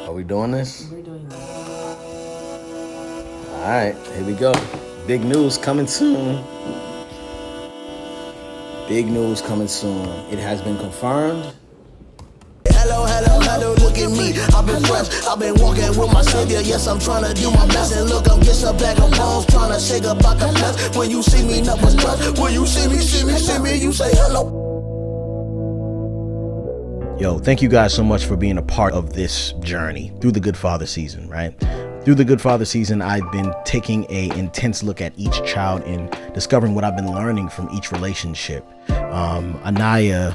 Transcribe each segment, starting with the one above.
Are we doing this? We're doing this. All right, here we go. Big news coming soon. Big news coming soon. It has been confirmed. Hello, look at me. I've been fresh, I've been walking with my savior. Yes, I'm trying to do my best. And look, I'm getting a bag of bones, trying to shake up out the flesh. When you see me, nothing's trust. When you see me, you say hello. Yo, thank you guys so much for being a part of this journey through the Good Father season, right? Through the Good Father season, I've been taking a intense look at each child and discovering what I've been learning from each relationship. Anaya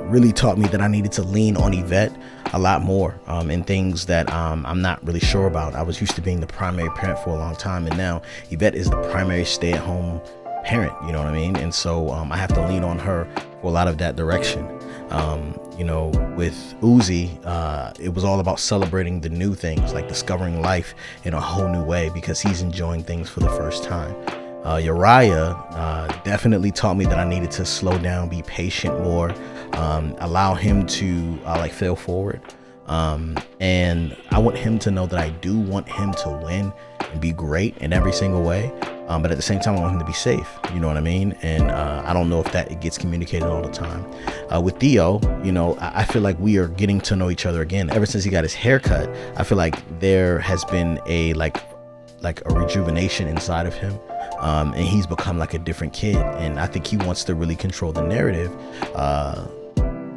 really taught me that I needed to lean on Yvette a lot more in things that I'm not really sure about. I was used to being the primary parent for a long time, and now Yvette is the primary stay-at-home parent, you know what I mean? And so I have to lean on her for a lot of that direction. With Uzi, it was all about celebrating the new things, like discovering life in a whole new way because he's enjoying things for the first time. Uriah definitely taught me that I needed to slow down, be patient more, allow him to fail forward. And I want him to know that I do want him to win and be great in every single way. But at the same time, I want him to be safe. You know what I mean? And I don't know if that it gets communicated all the time. With Theo, I feel like we are getting to know each other again. Ever since he got his haircut, I feel like there has been a rejuvenation inside of him. And he's become like a different kid. And I think he wants to really control the narrative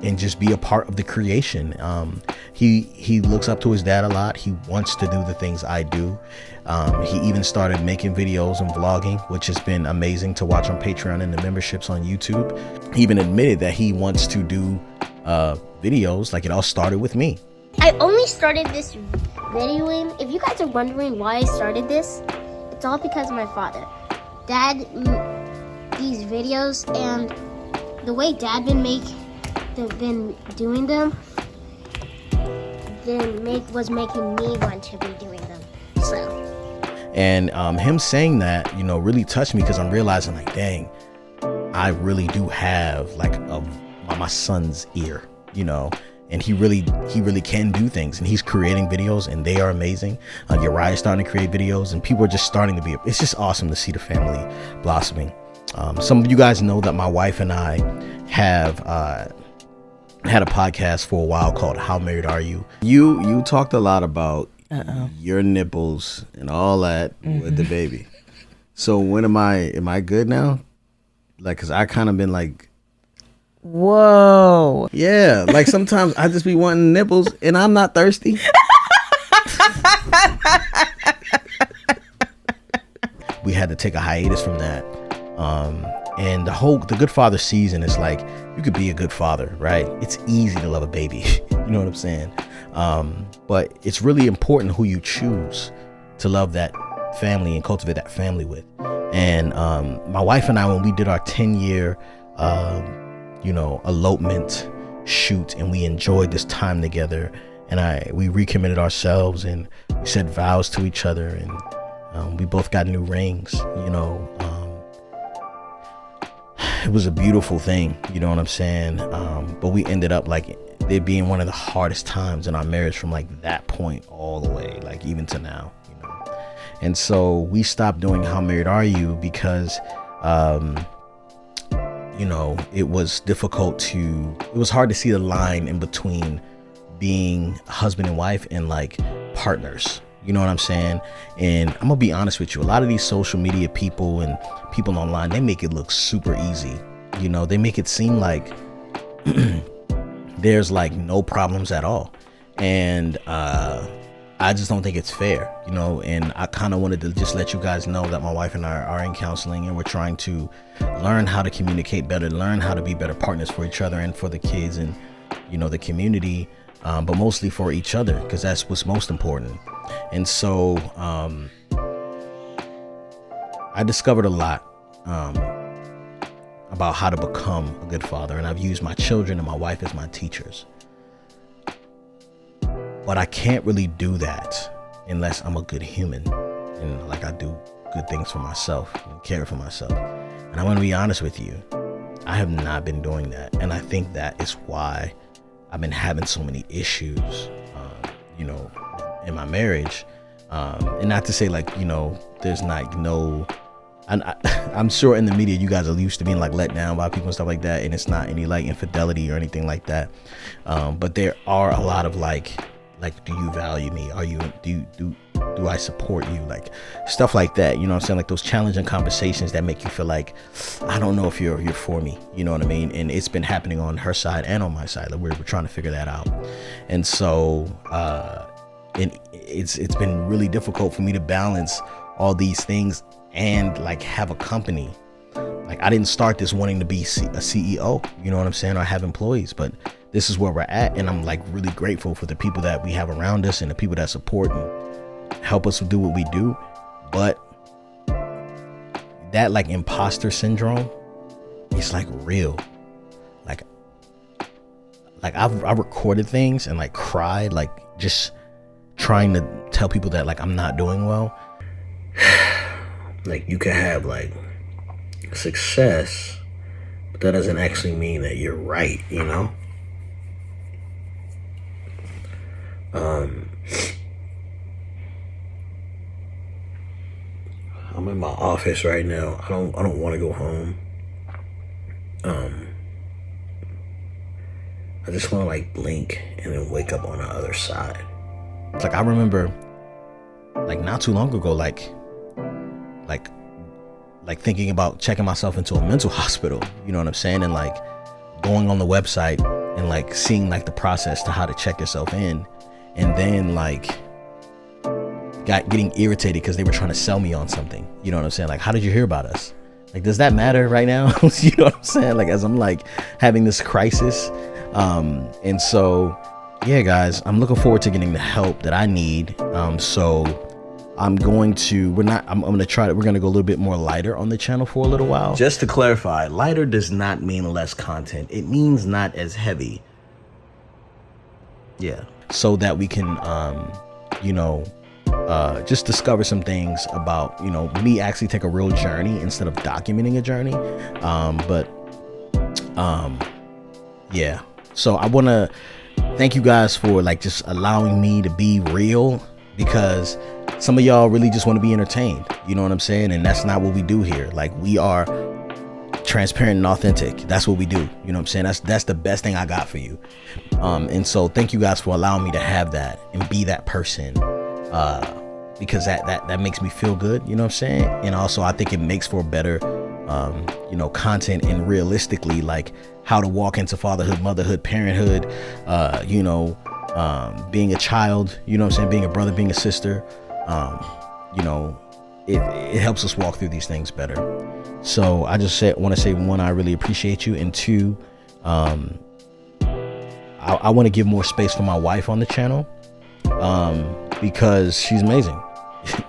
and just be a part of the creation. He looks up to his dad a lot. He wants to do the things I do. He even started making videos and vlogging, which has been amazing to watch on Patreon and the memberships on YouTube. He even admitted that he wants to do videos. Like, it all started with me. I only started this videoing. If you guys are wondering why I started this, it's all because of my father. Dad these videos, and the way Dad been doing them was making me want to be doing them. So. And him saying that, really touched me because I'm realizing, like, dang, I really do have like my son's ear, and he really can do things, and he's creating videos and they are amazing. Uriah's starting to create videos, and people are just starting to it's just awesome to see the family blossoming. Some of you guys know that my wife and I have had a podcast for a while called How Married Are You? You talked a lot about your nipples and all that with the baby. So when am I good now? Like, cause I kind of been like, whoa, yeah, like sometimes I just be wanting nipples and I'm not thirsty. We had to take a hiatus from that. And the Good Father season is like, you could be a good father, right? It's easy to love a baby. You know what I'm saying? But it's really important who you choose to love that family and cultivate that family with. And my wife and I, when we did our 10-year, elopement shoot, and we enjoyed this time together, and we recommitted ourselves, and we said vows to each other, and we both got new rings, it was a beautiful thing, you know what I'm saying? But we ended up like it being one of the hardest times in our marriage from like that point all the way, like even to now, And so we stopped doing How Married Are You because, it was it was hard to see the line in between being husband and wife and like partners. You know what I'm saying? And I'm gonna be honest with you. A lot of these social media people and people online, they make it look super easy. They make it seem like there's like no problems at all. And I just don't think it's fair, and I kind of wanted to just let you guys know that my wife and I are in counseling, and we're trying to learn how to communicate better, learn how to be better partners for each other and for the kids and, the community, but mostly for each other, because that's what's most important. And so I discovered a lot about how to become a good father, and I've used my children and my wife as my teachers. But I can't really do that unless I'm a good human and like I do good things for myself and care for myself. And I want to be honest with you, I have not been doing that, and I think that is why I've been having so many issues you know, in my marriage. And not to say like, you know, there's like no, I'm sure in the media you guys are used to being like let down by people and stuff like that, and it's not any like infidelity or anything like that. But there are a lot of like, do you value me? Are you, do I support you? Like stuff like that, you know what I'm saying? Like those challenging conversations that make you feel like, I don't know if you're for me, you know what I mean? And it's been happening on her side and on my side. Like we're trying to figure that out. And so, and it's been really difficult for me to balance all these things and like have a company. Like I didn't start this wanting to be a CEO, you know what I'm saying, or have employees, but this is where we're at, and I'm like really grateful for the people that we have around us and the people that support and help us do what we do. But that like imposter syndrome, it's like real. Like I recorded things and like cried, like just trying to tell people that like I'm not doing well. Like you can have like success, but that doesn't actually mean that you're right, you know? I'm in my office right now. I don't want to go home. I just want to like blink and then wake up on the other side. It's like I remember like not too long ago, like thinking about checking myself into a mental hospital, you know what I'm saying? And like going on the website and like seeing like the process to how to check yourself in, and then like getting irritated because they were trying to sell me on something, you know what I'm saying? Like, how did you hear about us? Like, does that matter right now? You know what I'm saying? Like, as I'm like having this crisis. And so, yeah, guys, I'm looking forward to getting the help that I need. So I'm going to, we're going to go a little bit more lighter on the channel for a little while. Just to clarify, lighter does not mean less content. It means not as heavy. Yeah. So that we can, you know, just discover some things about, you know, me actually take a real journey instead of documenting a journey. Yeah. So I want to thank you guys for like just allowing me to be real, because some of y'all really just want to be entertained, you know what I'm saying? And that's not what we do here. Like, we are transparent and authentic. That's what we do, you know what I'm saying? That's the best thing I got for you. And so thank you guys for allowing me to have that and be that person, because that makes me feel good, you know what I'm saying? And also I think it makes for better you know, content, and realistically like how to walk into fatherhood, motherhood, parenthood, you know, being a child, you know what I'm saying, being a brother, being a sister. You know, it helps us walk through these things better. So I just want to say, one, I really appreciate you, and two, I want to give more space for my wife on the channel, because she's amazing.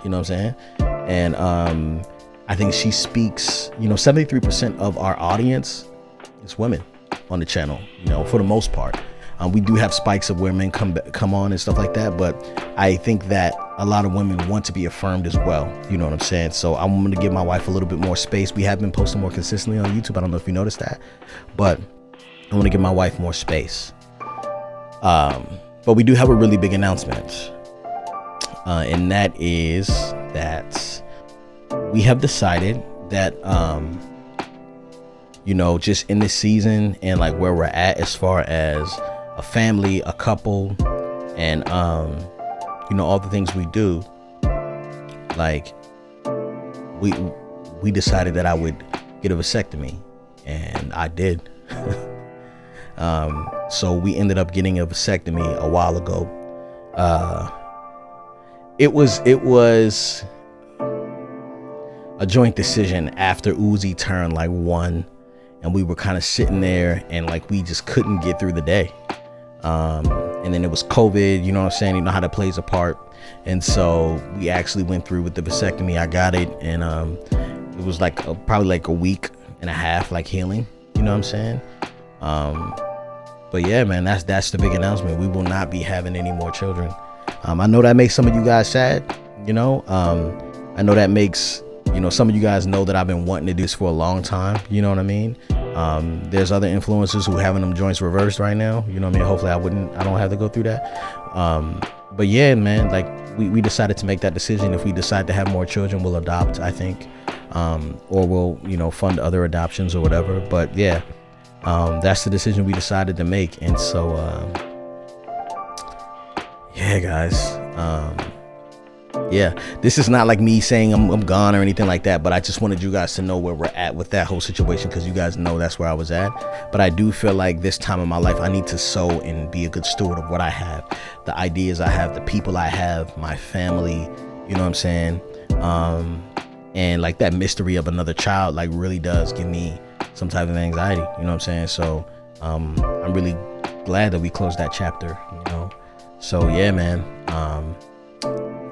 You know what I'm saying? And I think she speaks, you know, 73% of our audience is women on the channel, you know, for the most part. We do have spikes of where men come on and stuff like that, but I think that a lot of women want to be affirmed as well, you know what I'm saying? So I'm going to give my wife a little bit more space. We have been posting more consistently on YouTube. I don't know if you noticed that, but I want to give my wife more space. But we do have a really big announcement, and that is that we have decided that, you know, just in this season and like where we're at as far as a family, a couple, and you know, all the things we do, like we decided that I would get a vasectomy, and I did. So we ended up getting a vasectomy a while ago. It was a joint decision after Uzi turned like 1, and we were kind of sitting there and like we just couldn't get through the day. And then it was COVID, you know what I'm saying? You know how that plays a part. And so we actually went through with the vasectomy. I got it, and it was like probably like a week and a half like healing, you know what I'm saying? But yeah, man, that's the big announcement. We will not be having any more children. I know that makes some of you guys sad, you know. I know that makes, you know, some of you guys know that I've been wanting to do this for a long time, you know what I mean? There's other influencers who having them joints reversed right now, you know what I mean? Hopefully I don't have to go through that. but yeah, man, like we decided to make that decision. If we decide to have more children, we'll adopt, I think, or we'll, you know, fund other adoptions or whatever. But yeah, that's the decision we decided to make. And so yeah, guys, yeah, this is not like me saying I'm gone or anything like that, but I just wanted you guys to know where we're at with that whole situation, because you guys know that's where I was at. But I do feel like this time in my life, I need to sow and be a good steward of what I have, the ideas I have, the people I have, my family, you know what I'm saying? And like that mystery of another child, like, really does give me some type of anxiety, you know what I'm saying? So I'm really glad that we closed that chapter, you know? So yeah, man,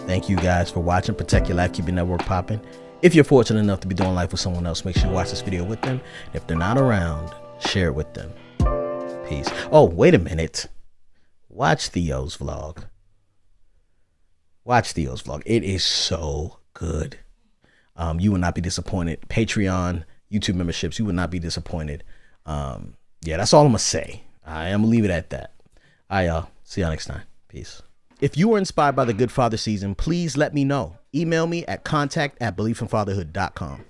thank you guys for watching. Protect your life, keep your network popping. If you're fortunate enough to be doing life with someone else, make sure you watch this video with them. If they're not around, share it with them. Peace. Oh, wait a minute. Watch Theo's vlog. Watch Theo's vlog. It is so good. You will not be disappointed. Patreon, YouTube memberships, you will not be disappointed. Yeah, that's all I'm gonna say. I'm gonna leave it at that. All right, y'all. See y'all next time. Peace. If you were inspired by the Good Father season, please let me know. Email me at contact@beleafandfatherhood.com.